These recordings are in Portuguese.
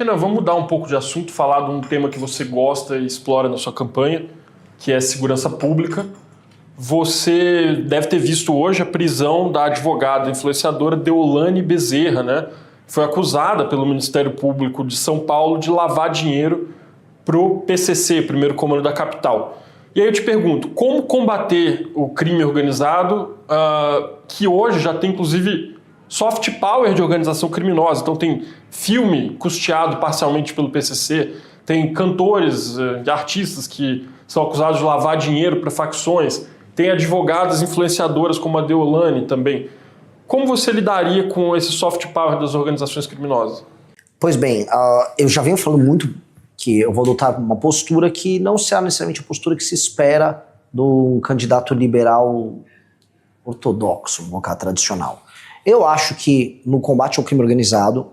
Renan, vamos mudar um pouco de assunto, falar de um tema que você gosta e explora na sua campanha, que é segurança pública. Você deve ter visto hoje a prisão da advogada influenciadora Deolane Bezerra, né? Foi acusada pelo Ministério Público de São Paulo de lavar dinheiro para o PCC, Primeiro Comando da Capital. E aí eu te pergunto, como combater o crime organizado, que hoje já tem inclusive soft power de organização criminosa? Então tem filme custeado parcialmente pelo PCC, tem cantores e artistas que são acusados de lavar dinheiro para facções, tem advogadas influenciadoras como a Deolane também. Como você lidaria com esse soft power das organizações criminosas? Pois bem, eu já venho falando muito que eu vou adotar uma postura que não será necessariamente a postura que se espera do candidato liberal ortodoxo, no caso tradicional. Eu acho que no combate ao crime organizado,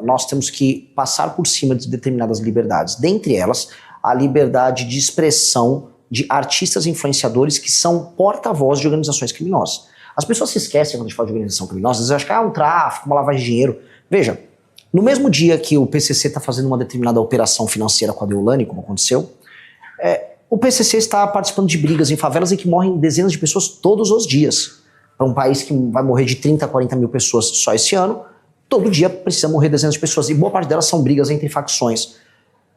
nós temos que passar por cima de determinadas liberdades. Dentre elas, a liberdade de expressão de artistas influenciadores que são porta-voz de organizações criminosas. As pessoas se esquecem quando a gente fala de organização criminosa, às vezes acham que é um tráfico, uma lavagem de dinheiro. Veja, no mesmo dia que o PCC está fazendo uma determinada operação financeira com a Deolane, como aconteceu, o PCC está participando de brigas em favelas em que morrem dezenas de pessoas todos os dias. Para um país que vai morrer de 30 a 40 mil pessoas só esse ano, todo dia precisa morrer dezenas de pessoas, e boa parte delas são brigas entre facções.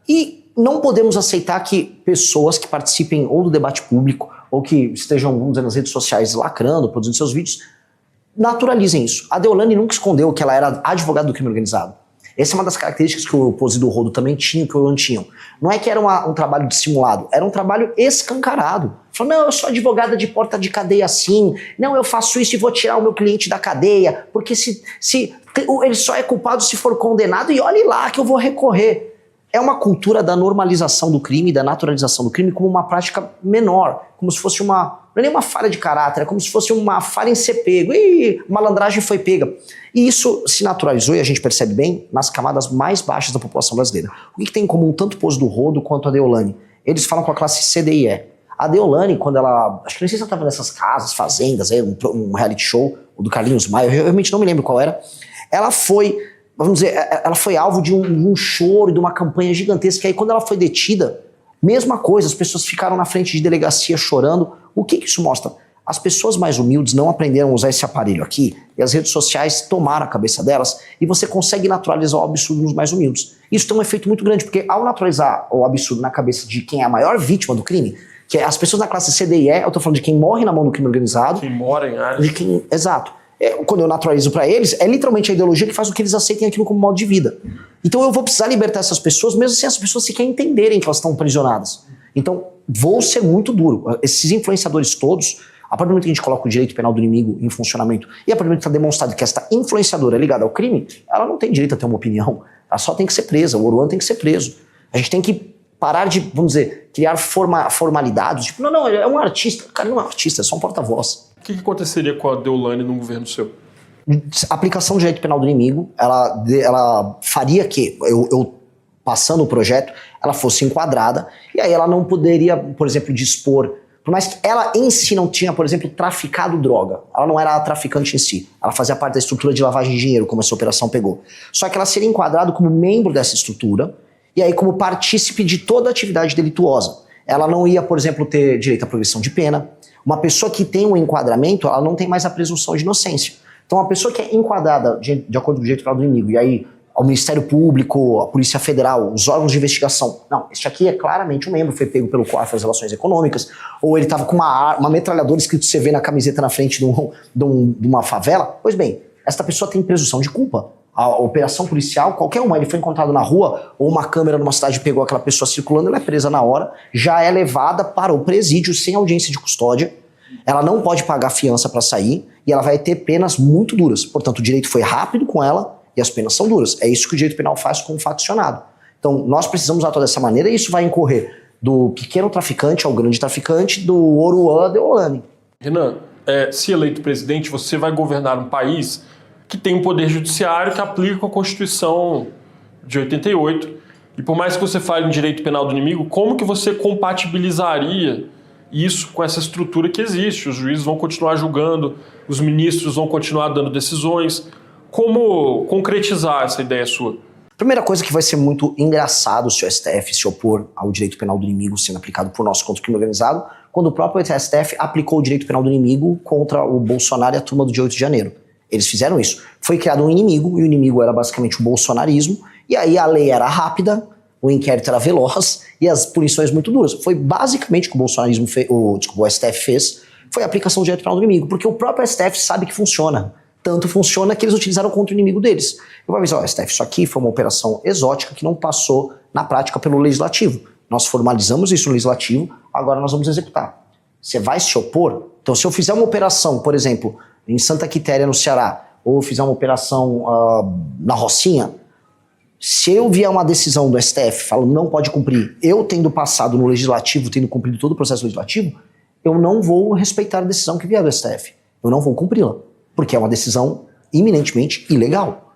E não podemos aceitar que pessoas que participem ou do debate público, ou que estejam, vamos dizer, nas redes sociais lacrando, produzindo seus vídeos, naturalizem isso. A Deolane nunca escondeu que ela era advogada do crime organizado. Essa é uma das características que o Pose do Rodo também tinha, que o Ian tinha. Não é que era um trabalho dissimulado, era um trabalho escancarado. Falou, não, eu sou advogada de porta de cadeia assim, não, eu faço isso e vou tirar o meu cliente da cadeia, porque ele só é culpado se for condenado, e olhe lá que eu vou recorrer. É uma cultura da normalização do crime, da naturalização do crime como uma prática menor, como se fosse não é nem uma falha de caráter, é como se fosse uma falha em ser pego. Ih, malandragem foi pega. E isso se naturalizou, e a gente percebe bem, nas camadas mais baixas da população brasileira. O que tem em comum tanto o Pose do Rodo quanto a Deolane? Eles falam com a classe C, D e E. A Deolane, quando ela... Acho que não sei se ela estava nessas casas, fazendas, um reality show, o do Carlinhos Maia, eu realmente não me lembro qual era. Ela foi... Vamos dizer, ela foi alvo de um choro, de uma campanha gigantesca. E aí, quando ela foi detida, mesma coisa, as pessoas ficaram na frente de delegacia chorando. O que isso mostra? As pessoas mais humildes não aprenderam a usar esse aparelho aqui, e as redes sociais tomaram a cabeça delas, e você consegue naturalizar o absurdo nos mais humildes. Isso tem um efeito muito grande, porque ao naturalizar o absurdo na cabeça de quem é a maior vítima do crime, que é as pessoas na classe C, D e E, eu tô falando de quem morre na mão do crime organizado. Quem mora em áreas. Exato. Quando eu naturalizo para eles, é literalmente a ideologia que faz com que eles aceitem aquilo como modo de vida. Então eu vou precisar libertar essas pessoas, mesmo sem as pessoas sequer entenderem que elas estão aprisionadas. Então vou ser muito duro. Esses influenciadores todos, a partir do momento que a gente coloca o direito penal do inimigo em funcionamento, e a partir do momento que está demonstrado que esta influenciadora é ligada ao crime, ela não tem direito a ter uma opinião. Ela só tem que ser presa. O Oruan tem que ser preso. A gente tem que parar de, vamos dizer, criar formalidades. Tipo, não, ele é um artista. O cara não é um artista, é só um porta-voz. O que aconteceria com a Deolane num governo seu? Aplicação do direito penal do inimigo, ela faria que, eu passando o projeto, ela fosse enquadrada, e aí ela não poderia, por exemplo, dispor, por mais que ela em si não tinha, por exemplo, traficado droga, ela não era a traficante em si, ela fazia parte da estrutura de lavagem de dinheiro, como essa operação pegou. Só que ela seria enquadrada como membro dessa estrutura, e aí como partícipe de toda a atividade delituosa. Ela não ia, por exemplo, ter direito à progressão de pena. Uma pessoa que tem um enquadramento, ela não tem mais a presunção de inocência. Então, uma pessoa que é enquadrada de acordo com o direito penal do inimigo, e aí o Ministério Público, a Polícia Federal, os órgãos de investigação, não, este aqui é claramente um membro, foi pego pelo COAF das Relações Econômicas, ou ele estava com uma metralhadora escrito CV na camiseta na frente de uma favela. Pois bem, esta pessoa tem presunção de culpa. A operação policial, qualquer uma, ele foi encontrado na rua, ou uma câmera numa cidade pegou aquela pessoa circulando, ela é presa na hora, já é levada para o presídio sem audiência de custódia, ela não pode pagar fiança para sair, e ela vai ter penas muito duras. Portanto, o direito foi rápido com ela, e as penas são duras. É isso que o direito penal faz com o faccionado. Então, nós precisamos atuar dessa maneira, e isso vai incorrer do pequeno traficante ao grande traficante, do Oruan Deolane. Renan, se eleito presidente, você vai governar um país que tem um poder judiciário que aplica a Constituição de 88. E por mais que você fale em direito penal do inimigo, como que você compatibilizaria isso com essa estrutura que existe? Os juízes vão continuar julgando, os ministros vão continuar dando decisões. Como concretizar essa ideia sua? Primeira coisa que vai ser muito engraçado se o STF se opor ao direito penal do inimigo sendo aplicado por nós contra o crime organizado, quando o próprio STF aplicou o direito penal do inimigo contra o Bolsonaro e a turma do dia 8 de janeiro. Eles fizeram isso. Foi criado um inimigo, e o inimigo era basicamente o bolsonarismo, e aí a lei era rápida, o inquérito era veloz, e as punições muito duras. Foi basicamente o que o STF fez, foi a aplicação do direito penal do inimigo, porque o próprio STF sabe que funciona. Tanto funciona que eles utilizaram contra o inimigo deles. Eu vou avisar, STF, isso aqui foi uma operação exótica que não passou na prática pelo legislativo. Nós formalizamos isso no legislativo, agora nós vamos executar. Você vai se opor? Então, se eu fizer uma operação, por exemplo, em Santa Quitéria, no Ceará, ou fizer uma operação na Rocinha, se eu vier uma decisão do STF falando não pode cumprir, eu tendo passado no legislativo, tendo cumprido todo o processo legislativo, eu não vou respeitar a decisão que vier do STF. Eu não vou cumpri-la. Porque é uma decisão eminentemente ilegal.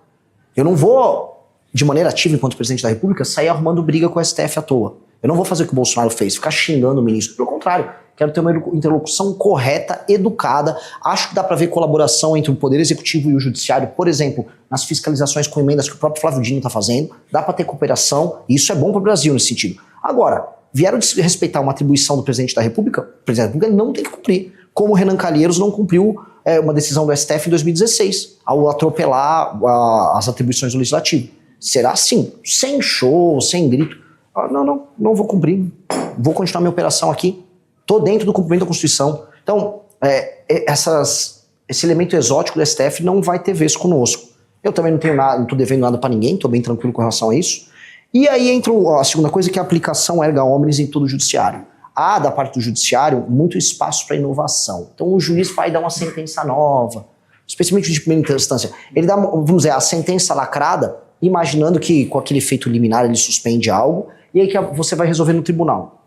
Eu não vou, de maneira ativa, enquanto presidente da República, sair arrumando briga com o STF à toa. Eu não vou fazer o que o Bolsonaro fez, ficar xingando o ministro. Pelo contrário, quero ter uma interlocução correta, educada. Acho que dá para ver colaboração entre o Poder Executivo e o Judiciário, por exemplo, nas fiscalizações com emendas que o próprio Flávio Dino está fazendo. Dá para ter cooperação, e isso é bom para o Brasil nesse sentido. Agora, vieram respeitar uma atribuição do presidente da República, o presidente da República não tem que cumprir. Como o Renan Calheiros não cumpriu uma decisão do STF em 2016, ao atropelar as atribuições do Legislativo. Será assim, sem show, sem grito. Não vou cumprir, vou continuar minha operação aqui, estou dentro do cumprimento da Constituição. Então, esse elemento exótico do STF não vai ter vez conosco. Eu também não tenho nada, não estou devendo nada para ninguém, estou bem tranquilo com relação a isso. E aí entra a segunda coisa, que é a aplicação erga omnes em todo o judiciário. Há, da parte do judiciário, muito espaço para inovação. Então o juiz vai dar uma sentença nova, especialmente de primeira instância. Ele dá, vamos dizer, a sentença lacrada, imaginando que com aquele efeito liminar ele suspende algo, e aí que você vai resolver no tribunal.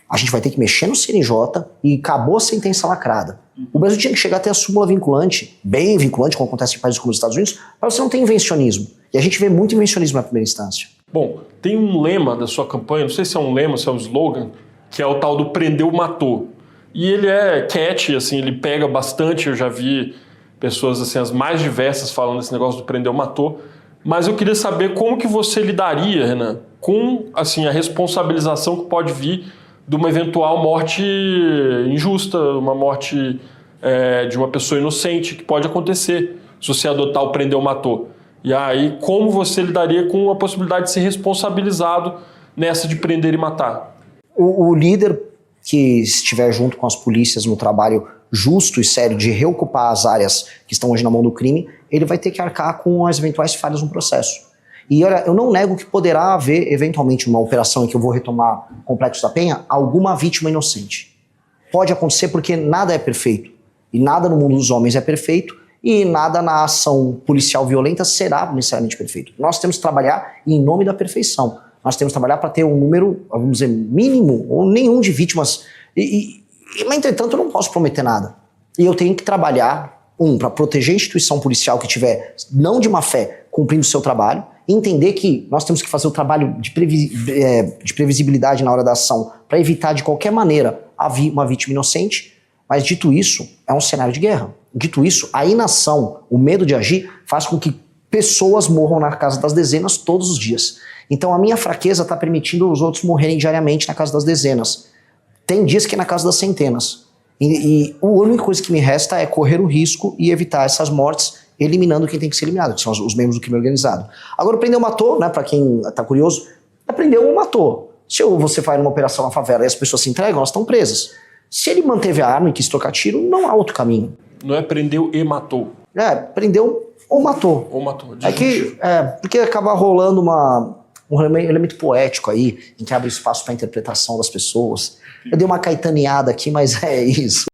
A gente vai ter que mexer no CNJ e acabou a sentença lacrada. O Brasil tinha que chegar até a súmula vinculante, bem vinculante, como acontece em países como os Estados Unidos, para você não ter invencionismo. E a gente vê muito invencionismo na primeira instância. Bom, tem um lema da sua campanha, não sei se é um lema, se é um slogan, que é o tal do prendeu, matou. E ele é catchy, assim, ele pega bastante, eu já vi pessoas assim, as mais diversas falando desse negócio do prendeu, matou, mas eu queria saber como que você lidaria, Renan, com assim, a responsabilização que pode vir de uma eventual morte injusta, uma morte de uma pessoa inocente, que pode acontecer se você adotar o prendeu, matou. E aí, como você lidaria com a possibilidade de ser responsabilizado nessa de prender e matar? O líder que estiver junto com as polícias no trabalho justo e sério de reocupar as áreas que estão hoje na mão do crime, ele vai ter que arcar com as eventuais falhas no processo. E olha, eu não nego que poderá haver, eventualmente, uma operação em que eu vou retomar o Complexo da Penha, alguma vítima inocente. Pode acontecer porque nada é perfeito. E nada no mundo dos homens é perfeito, e nada na ação policial violenta será necessariamente perfeito. Nós temos que trabalhar em nome da perfeição. Nós temos que trabalhar para ter um número, vamos dizer, mínimo ou nenhum de vítimas. Mas, entretanto, eu não posso prometer nada. E eu tenho que trabalhar, para proteger a instituição policial que tiver, não de má fé, cumprindo o seu trabalho, e entender que nós temos que fazer o trabalho de previsibilidade na hora da ação para evitar, de qualquer maneira, uma vítima inocente. Mas, dito isso, é um cenário de guerra. Dito isso, a inação, o medo de agir, faz com que pessoas morram na casa das dezenas todos os dias. Então a minha fraqueza está permitindo os outros morrerem diariamente na casa das dezenas. Tem dias que é na casa das centenas. E a única coisa que me resta é correr o risco e evitar essas mortes, eliminando quem tem que ser eliminado, que são os membros do crime organizado. Agora, prendeu, matou, né, para quem está curioso, prendeu ou matou. Se você faz uma operação na favela e as pessoas se entregam, elas estão presas. Se ele manteve a arma e quis trocar tiro, não há outro caminho. Não é prendeu e matou. Prendeu ou matou. Ou matou. Porque acaba rolando um elemento poético aí, em que abre espaço para a interpretação das pessoas. Eu dei uma caetaneada aqui, mas é isso.